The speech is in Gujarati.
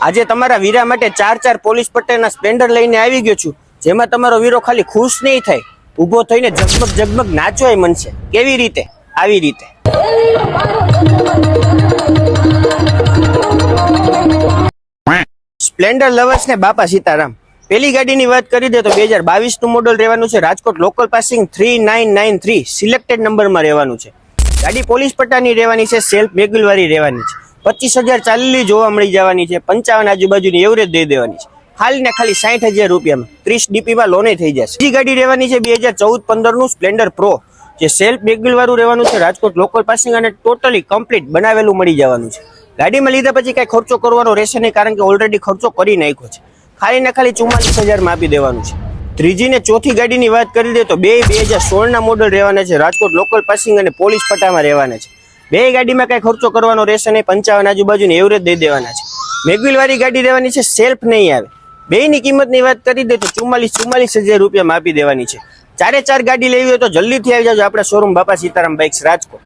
આજે તમારા વીરા માટે 4 પોલીસ પટ્ટાના સ્પ્લેન્ડર લઈને આવી ગયો છું, જેમાં તમારો વીરો ખાલી ખુશ નહીં થાય, ઊભો થઈને ઝગમગ ઝગમગ નાચવાય મનશે. કેવી રીતે? આવી રીતે. સ્પ્લેન્ડર લવર્સ ને બાપા સીતારામ. પેલી ગાડીની વાત કરી દે તો 2022 નું મોડલ રહેવાનું છે. રાજકોટ લોકલ પાસિંગ 3993 સિલેક્ટેડ નંબરમાં રહેવાનું છે. ગાડી પોલીસ પટ્ટાની રહેવાની છે, સેલ્ફ મેગ્યુલ વાળી રહેવાની છે. 25,000 ચાલેલી જોવા મળી જવાની છે. 55 આજુબાજુની એવરેજ દઈ દેવાની છે. ખાલી ને ખાલી 60,000 રૂપિયામાં 30 ડીપીમાં લોને થઈ જશે. બીજી ગાડી રહેવાની છે 2014-15 નું સ્પ્લેન્ડર પ્રો, જે સેલ્ફ મેગ્યુલ વાળું રહેવાનું છે. રાજકોટ લોકલ પાસિંગ અને ટોટલી કમ્પ્લીટ બનાવેલું મળી જવાનું છે. ગાડીમાં લીધા પછી કઈ ખર્ચો કરવાનો રહેશે નહીં, કારણ કે ઓલરેડી ખર્ચો કરી નાખ્યો છે. ખાલી ને ખાલી 44,000 માં આપી દેવાનું છે. ત્રીજી ને ચોથી ગાડીની વાત કરી દે તો 2016 ના મોડલ રહેવાના છે. રાજકોટ લોકલ પાસિંગ અને પોલીસ પટ્ટામાં રહેવાના છે. બે ગાડીમાં કઈ ખર્ચો કરવાનો રહેશે નહીં. 55 આજુબાજુની એવરેજ દઈ દેવાના છે. મેગ્યુલ વાળી ગાડી રહેવાની છે, સેલ્ફ નહીં આવે. બેની કિંમતની વાત કરી દે તો 44,000 રૂપિયામાં આપી દેવાની છે. 4 ગાડી લેવી હોય તો જલ્દીથી આવી જાજો આપણા શોરૂમ બાપા સીતારામ બાઇક્સ રાજકોટ.